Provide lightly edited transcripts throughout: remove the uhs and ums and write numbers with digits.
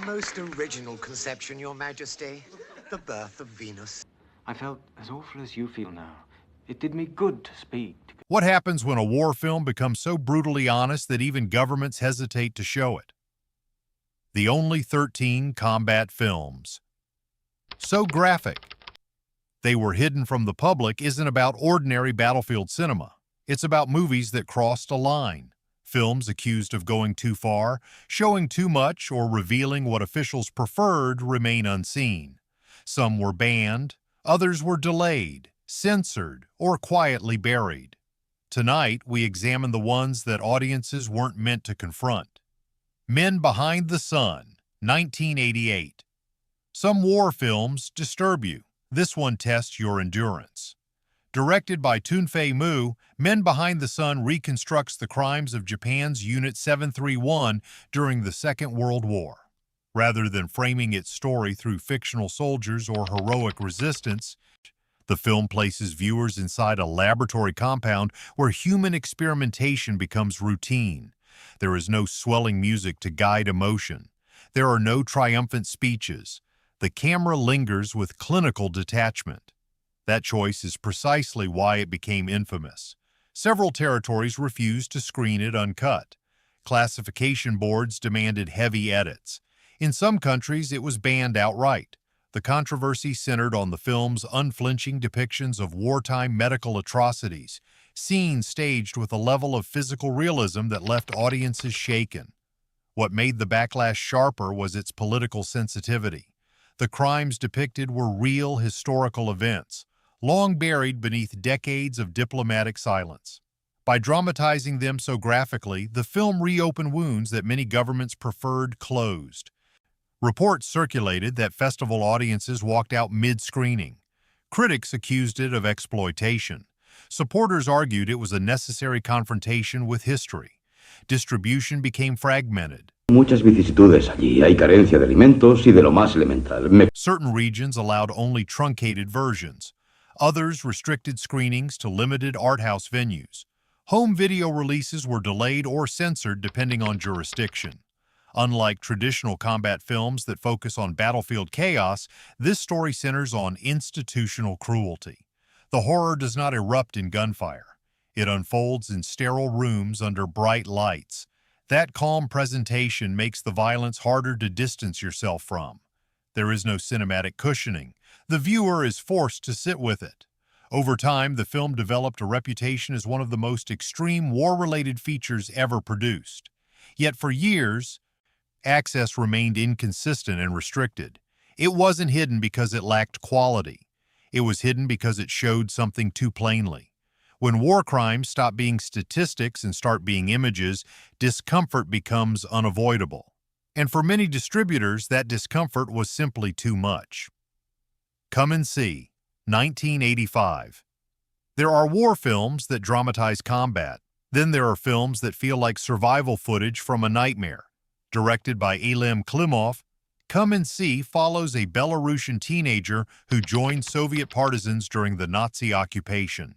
most original conception, Your Majesty. The birth of Venus. I felt as awful as you feel now. It did me good to speak. What happens when a war film becomes so brutally honest that even governments hesitate to show it? The only 13 combat films. So graphic. They were hidden from the public isn't about ordinary battlefield cinema. It's about movies that crossed a line. Films accused of going too far, showing too much, or revealing what officials preferred remain unseen. Some were banned, others were delayed, censored, or quietly buried. Tonight, we examine the ones that audiences weren't meant to confront. Men Behind the Sun, 1988. Some war films disturb you. This one tests your endurance. Directed by Tunfei Mu, Men Behind the Sun reconstructs the crimes of Japan's Unit 731 during the Second World War. Rather than framing its story through fictional soldiers or heroic resistance, the film places viewers inside a laboratory compound where human experimentation becomes routine. There is no swelling music to guide emotion. There are no triumphant speeches. The camera lingers with clinical detachment. That choice is precisely why it became infamous. Several territories refused to screen it uncut. Classification boards demanded heavy edits. In some countries, it was banned outright. The controversy centered on the film's unflinching depictions of wartime medical atrocities, scenes staged with a level of physical realism that left audiences shaken. What made the backlash sharper was its political sensitivity. The crimes depicted were real historical events, long buried beneath decades of diplomatic silence. By dramatizing them so graphically, the film reopened wounds that many governments preferred closed. Reports circulated that festival audiences walked out mid-screening. Critics accused it of exploitation. Supporters argued it was a necessary confrontation with history. Distribution became fragmented. Muchas vicisitudes allí. Hay carencia de alimentos y de lo más elemental. Certain regions allowed only truncated versions. Others restricted screenings to limited art house venues. Home video releases were delayed or censored depending on jurisdiction. Unlike traditional combat films that focus on battlefield chaos, this story centers on institutional cruelty. The horror does not erupt in gunfire. It unfolds in sterile rooms under bright lights. That calm presentation makes the violence harder to distance yourself from. There is no cinematic cushioning. The viewer is forced to sit with it. Over time, the film developed a reputation as one of the most extreme war-related features ever produced. Yet for years, access remained inconsistent and restricted. It wasn't hidden because it lacked quality. It was hidden because it showed something too plainly. When war crimes stop being statistics and start being images, discomfort becomes unavoidable. And for many distributors, that discomfort was simply too much. Come and See, 1985. There are war films that dramatize combat. Then there are films that feel like survival footage from a nightmare. Directed by Elim Klimov, Come and See follows a Belarusian teenager who joined Soviet partisans during the Nazi occupation.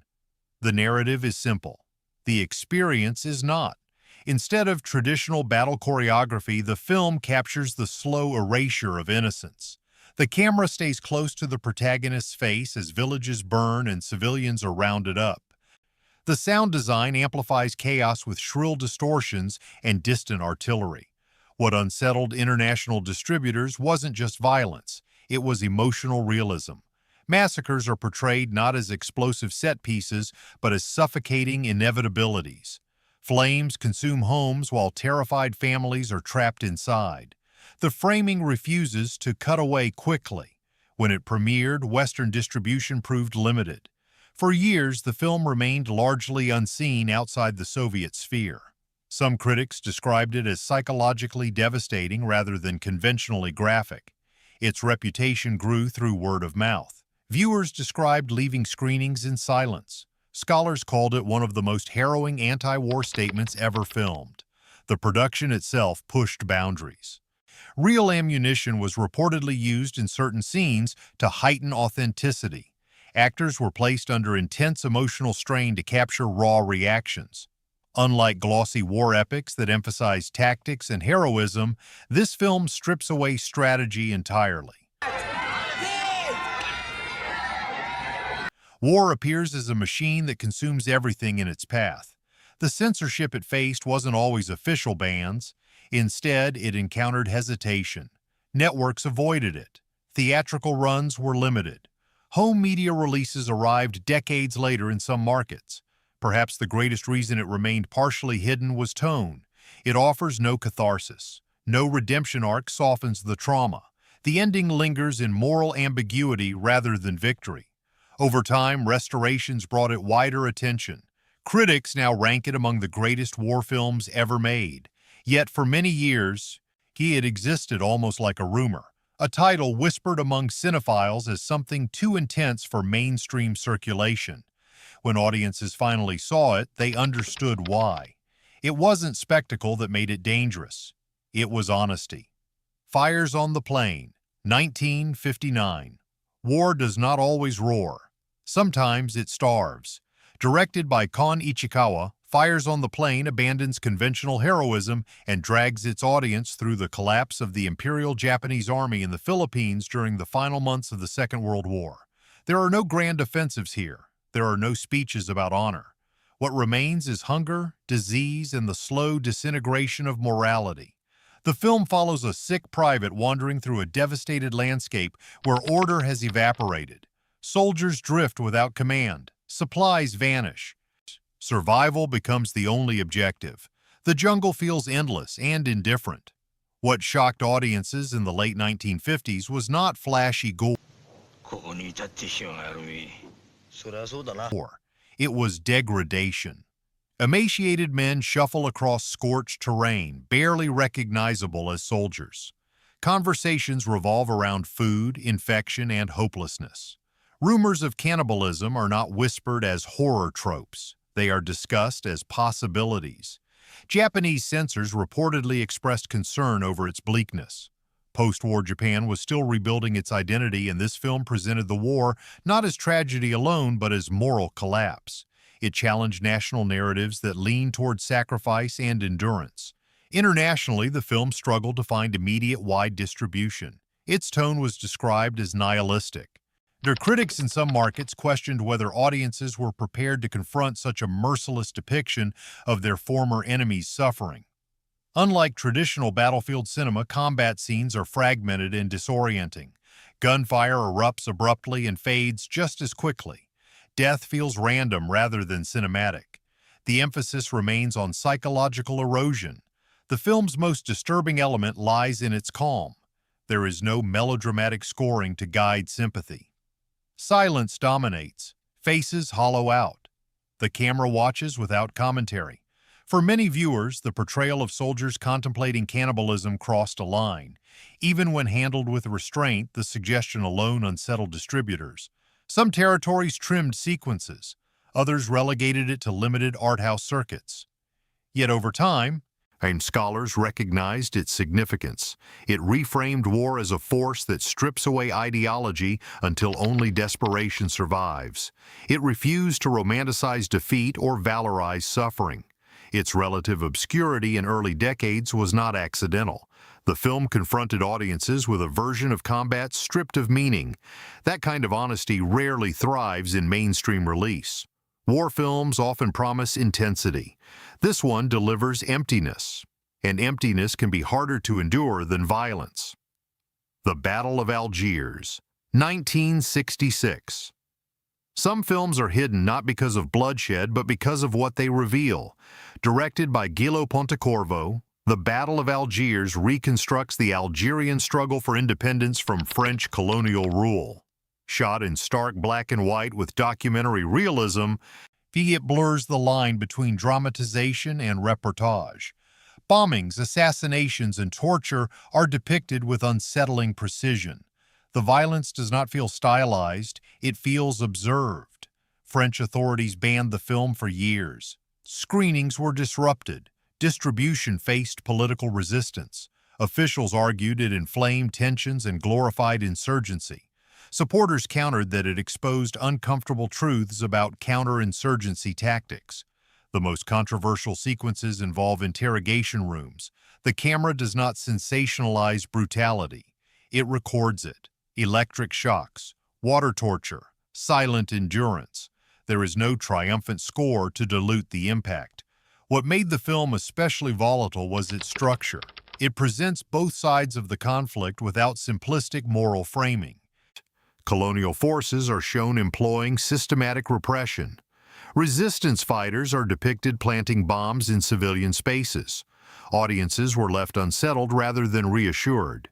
The narrative is simple. The experience is not. Instead of traditional battle choreography, the film captures the slow erasure of innocence. The camera stays close to the protagonist's face as villages burn and civilians are rounded up. The sound design amplifies chaos with shrill distortions and distant artillery. What unsettled international distributors wasn't just violence, it was emotional realism. Massacres are portrayed not as explosive set pieces, but as suffocating inevitabilities. Flames consume homes while terrified families are trapped inside. The framing refuses to cut away quickly. When it premiered, Western distribution proved limited. For years, the film remained largely unseen outside the Soviet sphere. Some critics described it as psychologically devastating rather than conventionally graphic. Its reputation grew through word of mouth. Viewers described leaving screenings in silence. Scholars called it one of the most harrowing anti-war statements ever filmed. The production itself pushed boundaries. Real ammunition was reportedly used in certain scenes to heighten authenticity. Actors were placed under intense emotional strain to capture raw reactions. Unlike glossy war epics that emphasize tactics and heroism, this film strips away strategy entirely. War appears as a machine that consumes everything in its path. The censorship it faced wasn't always official bans. Instead, it encountered hesitation. Networks avoided it. Theatrical runs were limited. Home media releases arrived decades later in some markets. Perhaps the greatest reason it remained partially hidden was tone. It offers no catharsis. No redemption arc softens the trauma. The ending lingers in moral ambiguity rather than victory. Over time, restorations brought it wider attention. Critics now rank it among the greatest war films ever made. Yet for many years, it had existed almost like a rumor, a title whispered among cinephiles as something too intense for mainstream circulation. When audiences finally saw it, they understood why. It wasn't spectacle that made it dangerous. It was honesty. Fires on the Plain, 1959. War does not always roar. Sometimes it starves. Directed by Kon Ichikawa, Fires on the Plain abandons conventional heroism and drags its audience through the collapse of the Imperial Japanese Army in the Philippines during the final months of the Second World War. There are no grand offensives here. There are no speeches about honor. What remains is hunger, disease, and the slow disintegration of morality. The film follows a sick private wandering through a devastated landscape where order has evaporated. Soldiers drift without command. Supplies vanish. Survival becomes the only objective. The jungle feels endless and indifferent. What shocked audiences in the late 1950s was not flashy gore. It was degradation. Emaciated men shuffle across scorched terrain, barely recognizable as soldiers. Conversations revolve around food, infection, and hopelessness. Rumors of cannibalism are not whispered as horror tropes. They are discussed as possibilities. Japanese censors reportedly expressed concern over its bleakness. Post-war Japan was still rebuilding its identity, and this film presented the war not as tragedy alone, but as moral collapse. It challenged national narratives that leaned toward sacrifice and endurance. Internationally, the film struggled to find immediate wide distribution. Its tone was described as nihilistic. Their critics in some markets questioned whether audiences were prepared to confront such a merciless depiction of their former enemies' suffering. Unlike traditional battlefield cinema, combat scenes are fragmented and disorienting. Gunfire erupts abruptly and fades just as quickly. Death feels random rather than cinematic. The emphasis remains on psychological erosion. The film's most disturbing element lies in its calm. There is no melodramatic scoring to guide sympathy. Silence dominates. Faces hollow out. The camera watches without commentary. For many viewers, the portrayal of soldiers contemplating cannibalism crossed a line. Even when handled with restraint, the suggestion alone unsettled distributors. Some territories trimmed sequences. Others relegated it to limited art house circuits. Yet over time, scholars recognized its significance. It reframed war as a force that strips away ideology until only desperation survives. It refused to romanticize defeat or valorize suffering. Its relative obscurity in early decades was not accidental. The film confronted audiences with a version of combat stripped of meaning. That kind of honesty rarely thrives in mainstream release. War films often promise intensity. This one delivers emptiness, and emptiness can be harder to endure than violence. The Battle of Algiers, 1966. Some films are hidden not because of bloodshed, but because of what they reveal. Directed by Guillo Pontecorvo, The Battle of Algiers reconstructs the Algerian struggle for independence from French colonial rule. Shot in stark black and white with documentary realism, it blurs the line between dramatization and reportage. Bombings, assassinations, and torture are depicted with unsettling precision. The violence does not feel stylized, it feels observed. French authorities banned the film for years. Screenings were disrupted. Distribution faced political resistance. Officials argued it inflamed tensions and glorified insurgency. Supporters countered that it exposed uncomfortable truths about counterinsurgency tactics. The most controversial sequences involve interrogation rooms. The camera does not sensationalize brutality. It records it. Electric shocks, water torture, silent endurance. There is no triumphant score to dilute the impact. What made the film especially volatile was its structure. It presents both sides of the conflict without simplistic moral framing. Colonial forces are shown employing systematic repression. Resistance fighters are depicted planting bombs in civilian spaces. Audiences were left unsettled rather than reassured.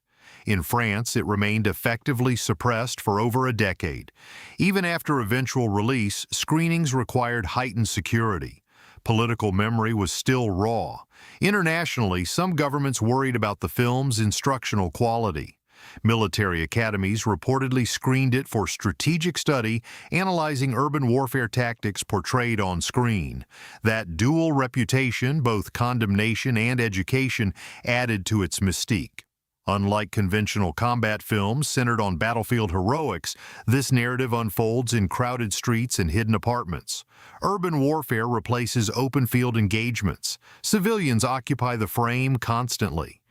In France, it remained effectively suppressed for over a decade. Even after eventual release, screenings required heightened security. Political memory was still raw. Internationally, some governments worried about the film's instructional quality. Military academies reportedly screened it for strategic study, analyzing urban warfare tactics portrayed on screen. That dual reputation, both condemnation and education, added to its mystique. Unlike conventional combat films centered on battlefield heroics, this narrative unfolds in crowded streets and hidden apartments. Urban warfare replaces open-field engagements. Civilians occupy the frame constantly.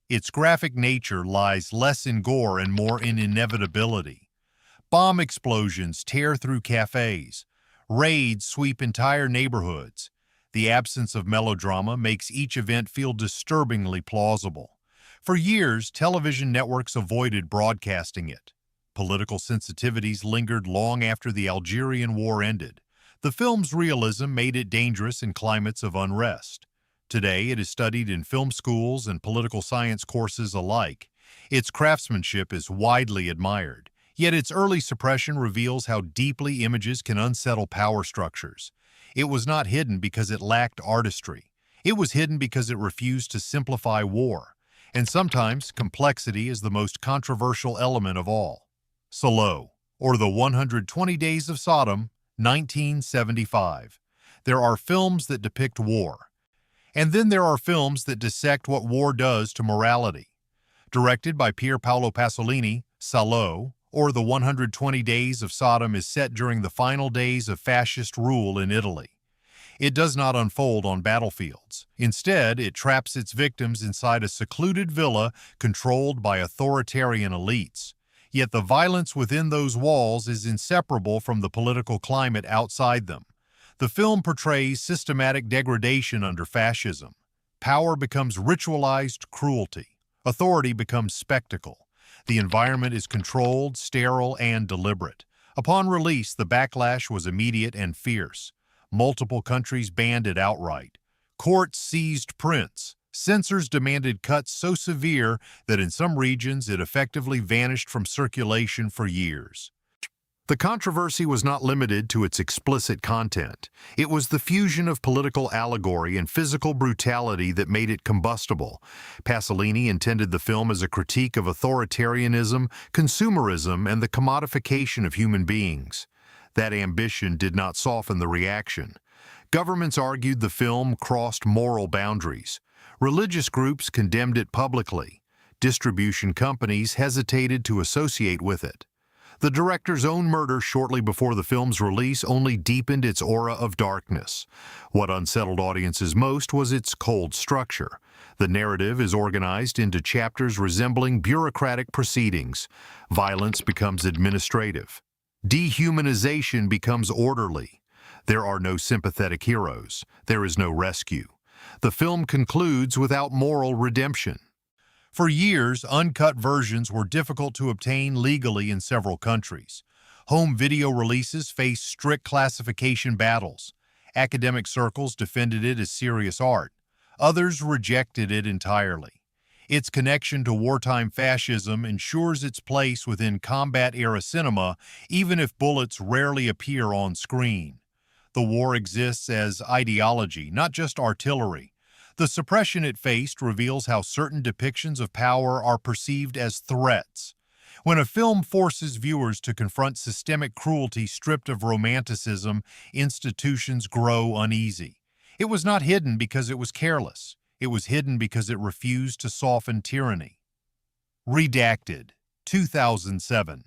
Its graphic nature lies less in gore and more in inevitability. Bomb explosions tear through cafes. Raids sweep entire neighborhoods. The absence of melodrama makes each event feel disturbingly plausible. For years, television networks avoided broadcasting it. Political sensitivities lingered long after the Algerian War ended. The film's realism made it dangerous in climates of unrest. Today, it is studied in film schools and political science courses alike. Its craftsmanship is widely admired, yet its early suppression reveals how deeply images can unsettle power structures. It was not hidden because it lacked artistry. It was hidden because it refused to simplify war. And sometimes, complexity is the most controversial element of all. Salo, or The 120 Days of Sodom, 1975. There are films that depict war. And then there are films that dissect what war does to morality. Directed by Pier Paolo Pasolini, Salo, or The 120 Days of Sodom, is set during the final days of fascist rule in Italy. It does not unfold on battlefields. Instead, it traps its victims inside a secluded villa controlled by authoritarian elites. Yet the violence within those walls is inseparable from the political climate outside them. The film portrays systematic degradation under fascism. Power becomes ritualized cruelty. Authority becomes spectacle. The environment is controlled, sterile, and deliberate. Upon release, the backlash was immediate and fierce. Multiple countries banned it outright. Courts seized prints. Censors demanded cuts so severe that in some regions it effectively vanished from circulation for years. The controversy was not limited to its explicit content. It was the fusion of political allegory and physical brutality that made it combustible. Pasolini intended the film as a critique of authoritarianism, consumerism, and the commodification of human beings. That ambition did not soften the reaction. Governments argued the film crossed moral boundaries. Religious groups condemned it publicly. Distribution companies hesitated to associate with it. The director's own murder shortly before the film's release only deepened its aura of darkness. What unsettled audiences most was its cold structure. The narrative is organized into chapters resembling bureaucratic proceedings. Violence becomes administrative. Dehumanization becomes orderly. There are no sympathetic heroes. There is no rescue. The film concludes without moral redemption. For years, uncut versions were difficult to obtain legally in several countries. Home video releases faced strict classification battles. Academic circles defended it as serious art. Others rejected it entirely. Its connection to wartime fascism ensures its place within combat-era cinema, even if bullets rarely appear on screen. The war exists as ideology, not just artillery. The suppression it faced reveals how certain depictions of power are perceived as threats. When a film forces viewers to confront systemic cruelty stripped of romanticism, institutions grow uneasy. It was not hidden because it was careless. It was hidden because it refused to soften tyranny. Redacted, 2007.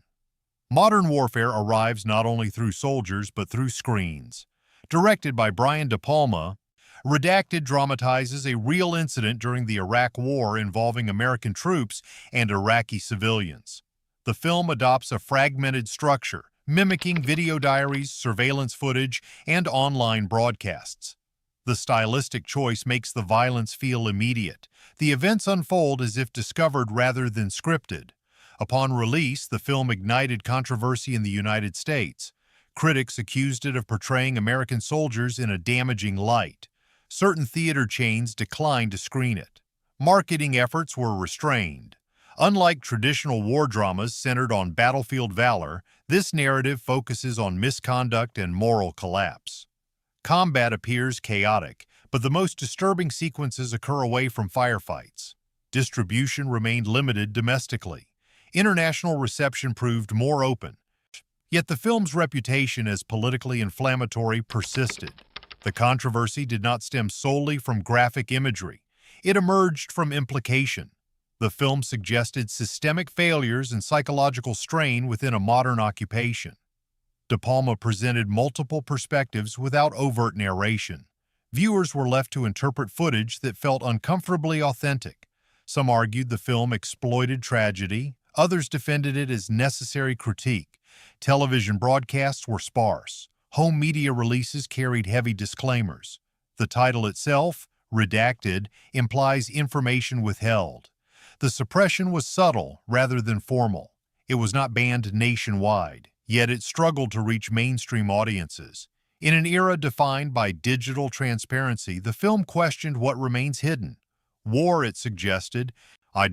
Modern warfare arrives not only through soldiers but through screens. Directed by Brian De Palma, Redacted dramatizes a real incident during the Iraq War involving American troops and Iraqi civilians. The film adopts a fragmented structure, mimicking video diaries, surveillance footage, and online broadcasts. The stylistic choice makes the violence feel immediate. The events unfold as if discovered rather than scripted. Upon release, the film ignited controversy in the United States. Critics accused it of portraying American soldiers in a damaging light. Certain theater chains declined to screen it. Marketing efforts were restrained. Unlike traditional war dramas centered on battlefield valor, this narrative focuses on misconduct and moral collapse. Combat appears chaotic, but the most disturbing sequences occur away from firefights. Distribution remained limited domestically. International reception proved more open. Yet the film's reputation as politically inflammatory persisted. The controversy did not stem solely from graphic imagery. It emerged from implication. The film suggested systemic failures and psychological strain within a modern occupation. De Palma presented multiple perspectives without overt narration. Viewers were left to interpret footage that felt uncomfortably authentic. Some argued the film exploited tragedy, others defended it as necessary critique. Television broadcasts were sparse. Home media releases carried heavy disclaimers. The title itself, Redacted, implies information withheld. The suppression was subtle rather than formal. It was not banned nationwide, yet it struggled to reach mainstream audiences. In an era defined by digital transparency, the film questioned what remains hidden. War, it suggested,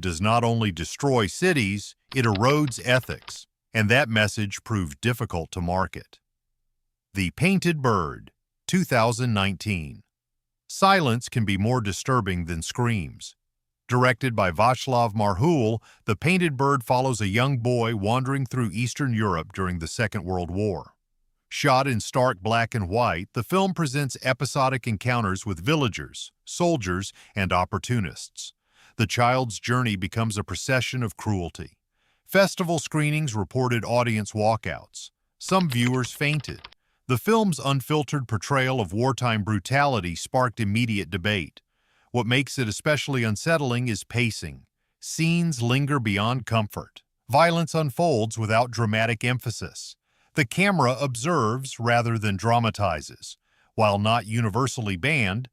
does not only destroy cities, it erodes ethics, and that message proved difficult to market. The Painted Bird, 2019. Silence can be more disturbing than screams. Directed by Václav Marhul, The Painted Bird follows a young boy wandering through Eastern Europe during the Second World War. Shot in stark black and white, the film presents episodic encounters with villagers, soldiers, and opportunists. The child's journey becomes a procession of cruelty. Festival screenings reported audience walkouts. Some viewers fainted. The film's unfiltered portrayal of wartime brutality sparked immediate debate. What makes it especially unsettling is pacing. Scenes linger beyond comfort. Violence unfolds without dramatic emphasis. The camera observes rather than dramatizes. While not universally banned,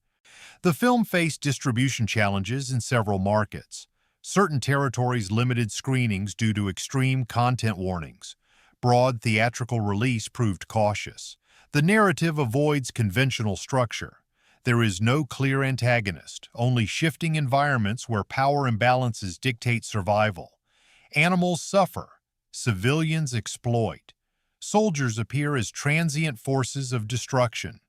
the film faced distribution challenges in several markets. Certain territories limited screenings due to extreme content warnings. Broad theatrical release proved cautious. The narrative avoids conventional structure. There is no clear antagonist, only shifting environments where power imbalances dictate survival. Animals suffer. Civilians exploit. Soldiers appear as transient forces of destruction.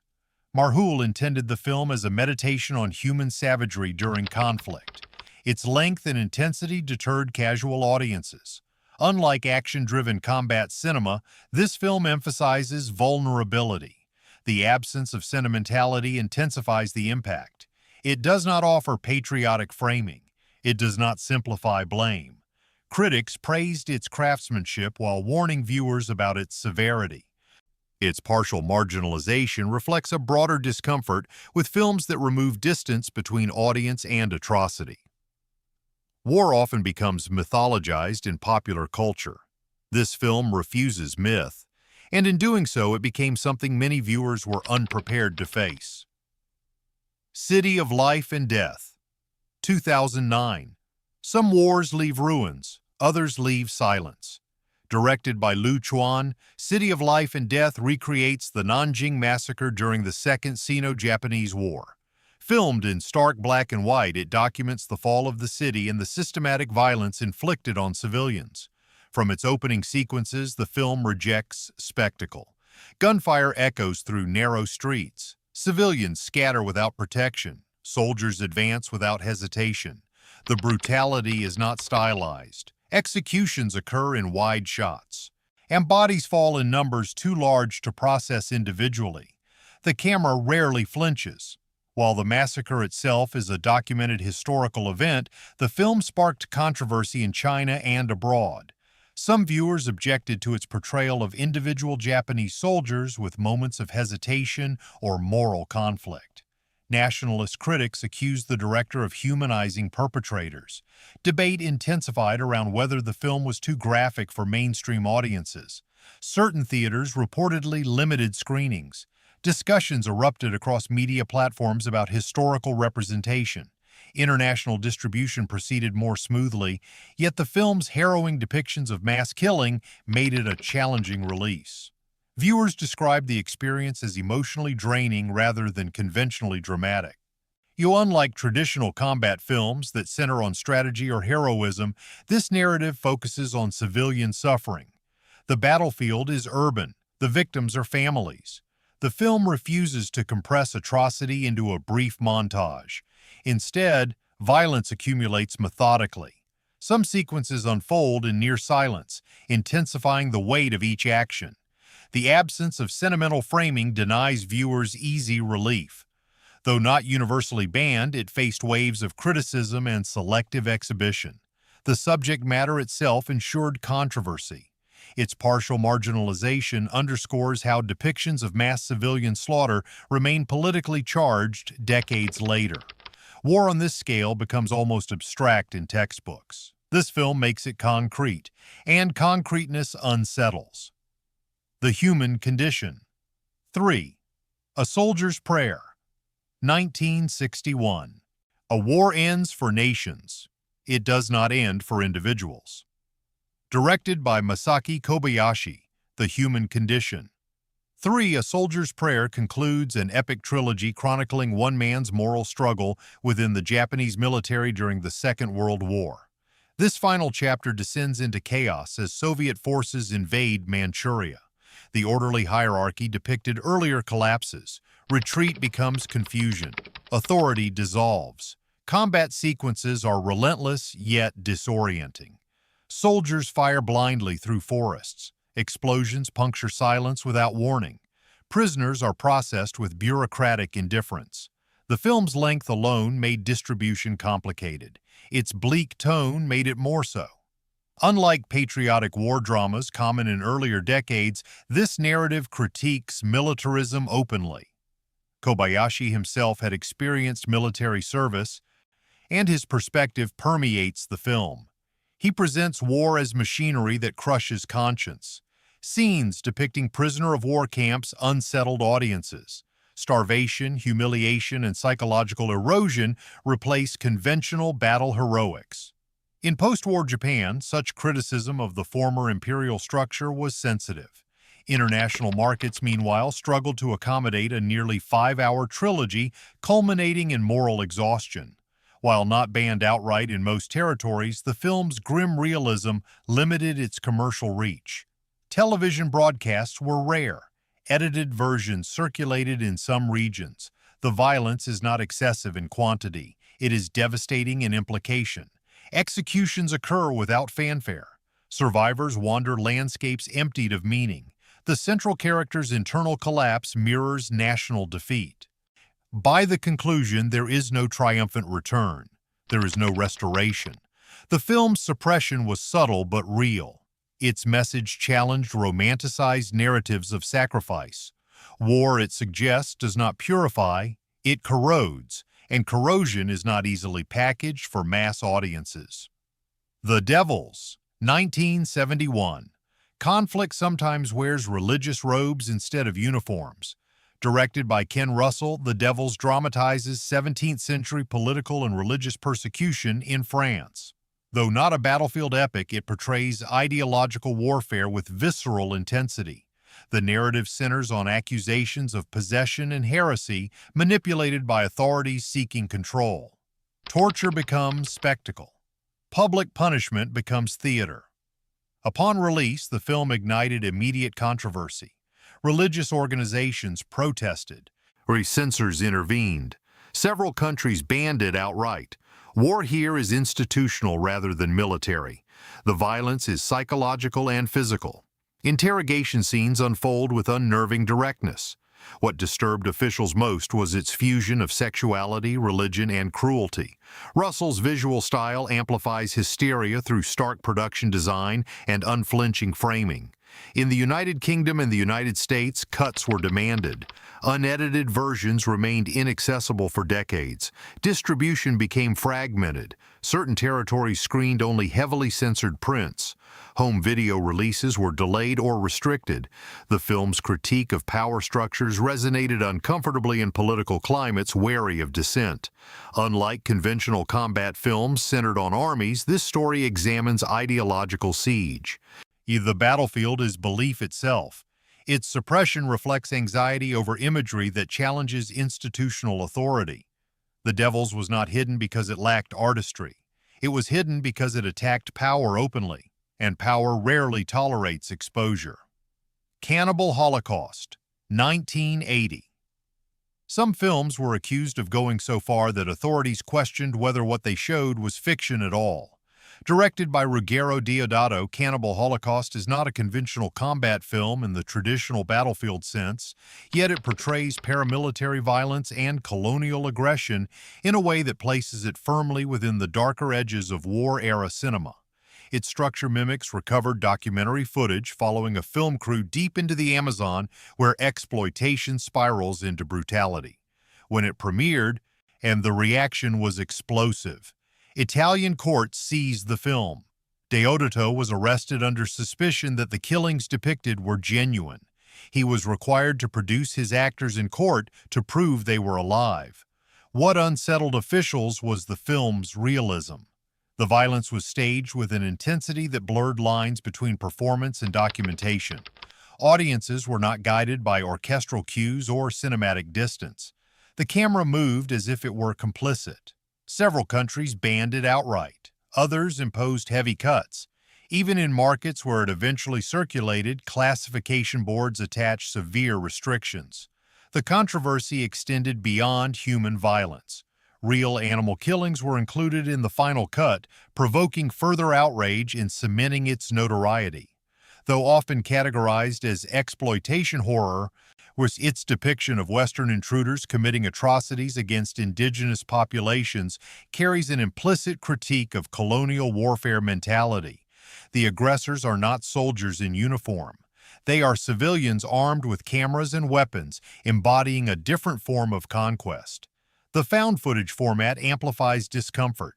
Marhul intended the film as a meditation on human savagery during conflict. Its length and intensity deterred casual audiences. Unlike action-driven combat cinema, this film emphasizes vulnerability. The absence of sentimentality intensifies the impact. It does not offer patriotic framing. It does not simplify blame. Critics praised its craftsmanship while warning viewers about its severity. Its partial marginalization reflects a broader discomfort with films that remove distance between audience and atrocity. War often becomes mythologized in popular culture. This film refuses myth, and in doing so it became something many viewers were unprepared to face. City of Life and Death, 2009. Some wars leave ruins, others leave silence. Directed by Lu Chuan, City of Life and Death recreates the Nanjing Massacre during the Second Sino-Japanese War. Filmed in stark black and white, it documents the fall of the city and the systematic violence inflicted on civilians. From its opening sequences, the film rejects spectacle. Gunfire echoes through narrow streets. Civilians scatter without protection. Soldiers advance without hesitation. The brutality is not stylized. Executions occur in wide shots, and bodies fall in numbers too large to process individually. The camera rarely flinches. While the massacre itself is a documented historical event, the film sparked controversy in China and abroad. Some viewers objected to its portrayal of individual Japanese soldiers with moments of hesitation or moral conflict. Nationalist critics accused the director of humanizing perpetrators. Debate intensified around whether the film was too graphic for mainstream audiences. Certain theaters reportedly limited screenings. Discussions erupted across media platforms about historical representation. International distribution proceeded more smoothly, yet the film's harrowing depictions of mass killing made it a challenging release. Viewers described the experience as emotionally draining rather than conventionally dramatic. Unlike traditional combat films that center on strategy or heroism, this narrative focuses on civilian suffering. The battlefield is urban. The victims are families. The film refuses to compress atrocity into a brief montage. Instead, violence accumulates methodically. Some sequences unfold in near silence, intensifying the weight of each action. The absence of sentimental framing denies viewers easy relief. Though not universally banned, it faced waves of criticism and selective exhibition. The subject matter itself ensured controversy. Its partial marginalization underscores how depictions of mass civilian slaughter remain politically charged decades later. War on this scale becomes almost abstract in textbooks. This film makes it concrete, and concreteness unsettles. The Human Condition. 3. A Soldier's Prayer. 1961. A war ends for nations. It does not end for individuals. Directed by Masaki Kobayashi, The Human Condition. 3. A Soldier's Prayer concludes an epic trilogy chronicling one man's moral struggle within the Japanese military during the Second World War. This final chapter descends into chaos as Soviet forces invade Manchuria. The orderly hierarchy depicted earlier collapses. Retreat becomes confusion. Authority dissolves. Combat sequences are relentless yet disorienting. Soldiers fire blindly through forests. Explosions puncture silence without warning. Prisoners are processed with bureaucratic indifference. The film's length alone made distribution complicated. Its bleak tone made it more so. Unlike patriotic war dramas common in earlier decades, this narrative critiques militarism openly. Kobayashi himself had experienced military service, and his perspective permeates the film. He presents war as machinery that crushes conscience. Scenes depicting prisoner of war camps unsettled audiences. Starvation, humiliation, and psychological erosion replace conventional battle heroics. In post-war Japan, such criticism of the former imperial structure was sensitive. International markets, meanwhile, struggled to accommodate a nearly 5-hour trilogy culminating in moral exhaustion. While not banned outright in most territories, the film's grim realism limited its commercial reach. Television broadcasts were rare. Edited versions circulated in some regions. The violence is not excessive in quantity. It is devastating in implication. Executions occur without fanfare. Survivors wander landscapes emptied of meaning. The central character's internal collapse mirrors national defeat. By the conclusion, there is no triumphant return. There is no restoration. The film's suppression was subtle but real. Its message challenged romanticized narratives of sacrifice. War, it suggests, does not purify, it corrodes, and corrosion is not easily packaged for mass audiences. The Devils, 1971. Conflict sometimes wears religious robes instead of uniforms. Directed by Ken Russell, The Devils dramatizes 17th-century political and religious persecution in France. Though not a battlefield epic, it portrays ideological warfare with visceral intensity. The narrative centers on accusations of possession and heresy manipulated by authorities seeking control. Torture becomes spectacle. Public punishment becomes theater. Upon release, the film ignited immediate controversy. Religious organizations protested. Censors intervened. Several countries banned it outright. War here is institutional rather than military. The violence is psychological and physical. Interrogation scenes unfold with unnerving directness. What disturbed officials most was its fusion of sexuality, religion, and cruelty. Russell's visual style amplifies hysteria through stark production design and unflinching framing. In the United Kingdom and the United States, cuts were demanded. Unedited versions remained inaccessible for decades. Distribution became fragmented. Certain territories screened only heavily censored prints. Home video releases were delayed or restricted. The film's critique of power structures resonated uncomfortably in political climates wary of dissent. Unlike conventional combat films centered on armies, this story examines ideological siege. The battlefield is belief itself. Its suppression reflects anxiety over imagery that challenges institutional authority. The Devils was not hidden because it lacked artistry. It was hidden because it attacked power openly, and power rarely tolerates exposure. Cannibal Holocaust, 1980. Some films were accused of going so far that authorities questioned whether what they showed was fiction at all. Directed by Ruggero Deodato, Cannibal Holocaust is not a conventional combat film in the traditional battlefield sense, yet it portrays paramilitary violence and colonial aggression in a way that places it firmly within the darker edges of war-era cinema. Its structure mimics recovered documentary footage following a film crew deep into the Amazon where exploitation spirals into brutality. When it premiered, and the reaction was explosive. Italian courts seized the film. Deodato was arrested under suspicion that the killings depicted were genuine. He was required to produce his actors in court to prove they were alive. What unsettled officials was the film's realism. The violence was staged with an intensity that blurred lines between performance and documentation. Audiences were not guided by orchestral cues or cinematic distance. The camera moved as if it were complicit. Several countries banned it outright. Others imposed heavy cuts. Even in markets where it eventually circulated, classification boards attached severe restrictions. The controversy extended beyond human violence. Real animal killings were included in the final cut, provoking further outrage and cementing its notoriety. Though often categorized as exploitation horror, was its depiction of Western intruders committing atrocities against indigenous populations carries an implicit critique of colonial warfare mentality. The aggressors are not soldiers in uniform. They are civilians armed with cameras and weapons, embodying a different form of conquest. The found footage format amplifies discomfort.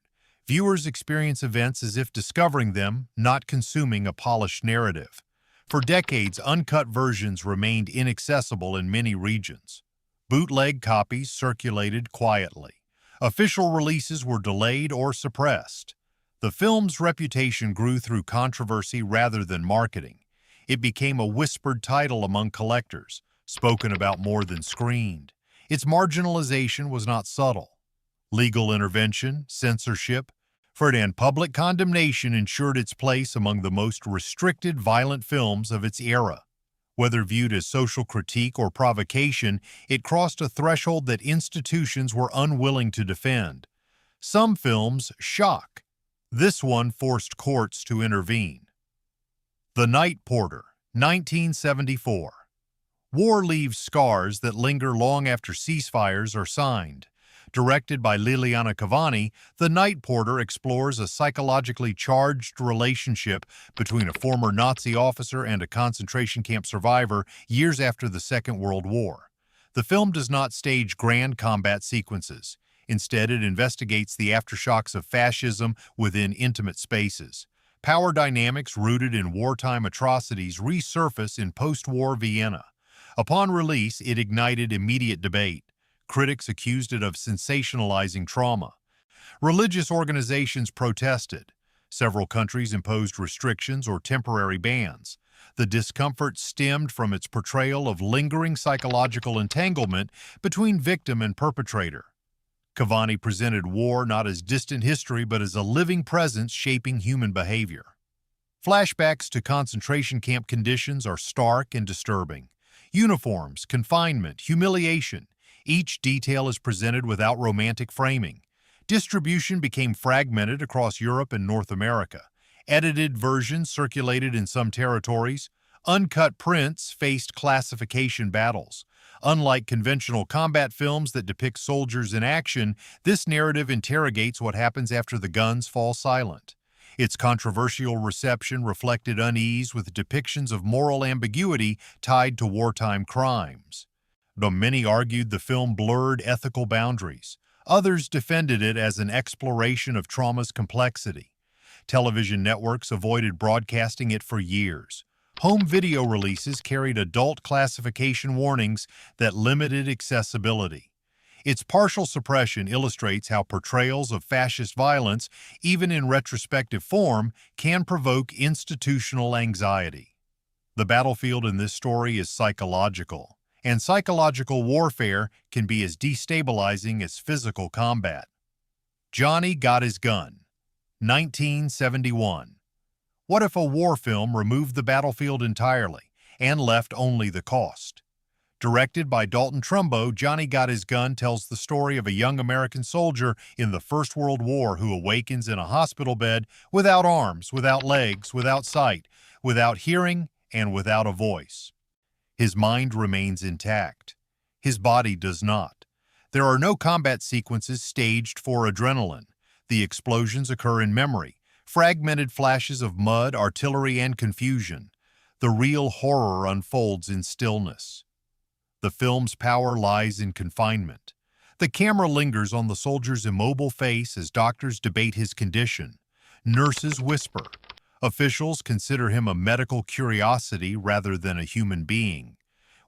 Viewers experience events as if discovering them, not consuming a polished narrative. For decades, uncut versions remained inaccessible in many regions. Bootleg copies circulated quietly. Official releases were delayed or suppressed. The film's reputation grew through controversy rather than marketing. It became a whispered title among collectors, spoken about more than screened. Its marginalization was not subtle. Legal intervention, censorship, and public condemnation ensured its place among the most restricted violent films of its era. Whether viewed as social critique or provocation, it crossed a threshold that institutions were unwilling to defend. Some films shock. This one forced courts to intervene. The Night Porter, 1974. War leaves scars that linger long after ceasefires are signed. Directed by Liliana Cavani, The Night Porter explores a psychologically charged relationship between a former Nazi officer and a concentration camp survivor years after the Second World War. The film does not stage grand combat sequences. Instead, it investigates the aftershocks of fascism within intimate spaces. Power dynamics rooted in wartime atrocities resurface in post-war Vienna. Upon release, it ignited immediate debate. Critics accused it of sensationalizing trauma. Religious organizations protested. Several countries imposed restrictions or temporary bans. The discomfort stemmed from its portrayal of lingering psychological entanglement between victim and perpetrator. Cavani presented war not as distant history but as a living presence shaping human behavior. Flashbacks to concentration camp conditions are stark and disturbing. Uniforms, confinement, humiliation. Each detail is presented without romantic framing. Distribution became fragmented across Europe and North America. Edited versions circulated in some territories. Uncut prints faced classification battles. Unlike conventional combat films that depict soldiers in action, this narrative interrogates what happens after the guns fall silent. Its controversial reception reflected unease with depictions of moral ambiguity tied to wartime crimes. Though many argued the film blurred ethical boundaries, others defended it as an exploration of trauma's complexity. Television networks avoided broadcasting it for years. Home video releases carried adult classification warnings that limited accessibility. Its partial suppression illustrates how portrayals of fascist violence, even in retrospective form, can provoke institutional anxiety. The battlefield in this story is psychological, and psychological warfare can be as destabilizing as physical combat. Johnny Got His Gun, 1971. What if a war film removed the battlefield entirely and left only the cost? Directed by Dalton Trumbo, Johnny Got His Gun tells the story of a young American soldier in the First World War who awakens in a hospital bed without arms, without legs, without sight, without hearing, and without a voice. His mind remains intact. His body does not. There are no combat sequences staged for adrenaline. The explosions occur in memory, fragmented flashes of mud, artillery, and confusion. The real horror unfolds in stillness. The film's power lies in confinement. The camera lingers on the soldier's immobile face as doctors debate his condition. Nurses whisper. Officials consider him a medical curiosity rather than a human being.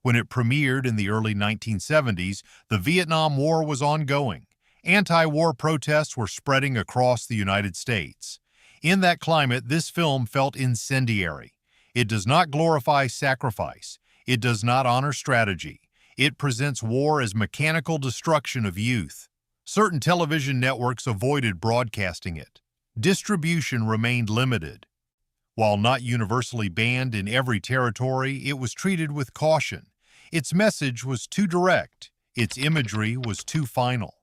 When it premiered in the early 1970s, the Vietnam War was ongoing. Anti-war protests were spreading across the United States. In that climate, this film felt incendiary. It does not glorify sacrifice. It does not honor strategy. It presents war as mechanical destruction of youth. Certain television networks avoided broadcasting it. Distribution remained limited. While not universally banned in every territory, it was treated with caution. Its message was too direct. Its imagery was too final.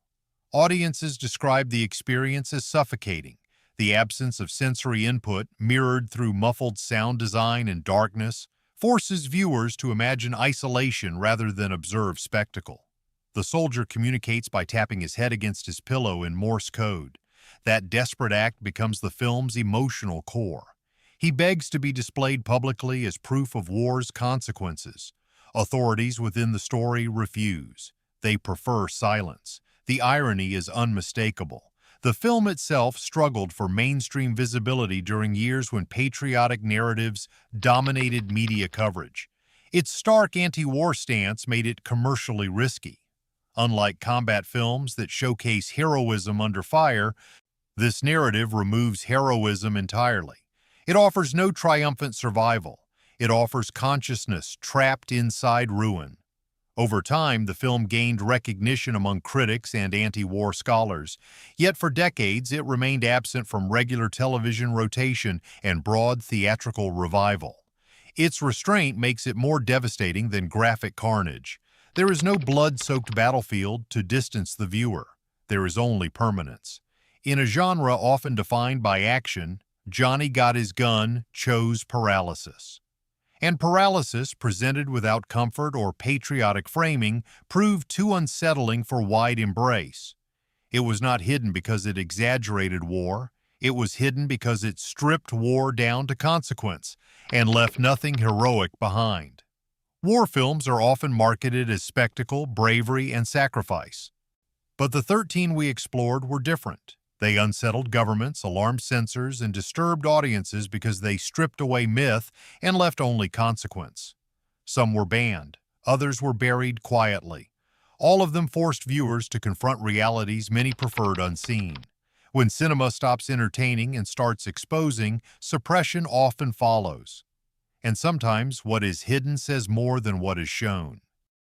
Audiences described the experience as suffocating. The absence of sensory input, mirrored through muffled sound design and darkness, forces viewers to imagine isolation rather than observe spectacle. The soldier communicates by tapping his head against his pillow in Morse code. That desperate act becomes the film's emotional core. He begs to be displayed publicly as proof of war's consequences. Authorities within the story refuse. They prefer silence. The irony is unmistakable. The film itself struggled for mainstream visibility during years when patriotic narratives dominated media coverage. Its stark anti-war stance made it commercially risky. Unlike combat films that showcase heroism under fire, this narrative removes heroism entirely. It offers no triumphant survival. It offers consciousness trapped inside ruin. Over time, the film gained recognition among critics and anti-war scholars, yet for decades it remained absent from regular television rotation and broad theatrical revival. Its restraint makes it more devastating than graphic carnage. There is no blood-soaked battlefield to distance the viewer. There is only permanence. In a genre often defined by action, Johnny Got His Gun chose paralysis. And paralysis, presented without comfort or patriotic framing, proved too unsettling for wide embrace. It was not hidden because it exaggerated war. It was hidden because it stripped war down to consequence and left nothing heroic behind. War films are often marketed as spectacle, bravery, and sacrifice. But the 13 we explored were different. They unsettled governments, alarmed censors, and disturbed audiences because they stripped away myth and left only consequence. Some were banned, others were buried quietly. All of them forced viewers to confront realities many preferred unseen. When cinema stops entertaining and starts exposing, suppression often follows. And sometimes what is hidden says more than what is shown.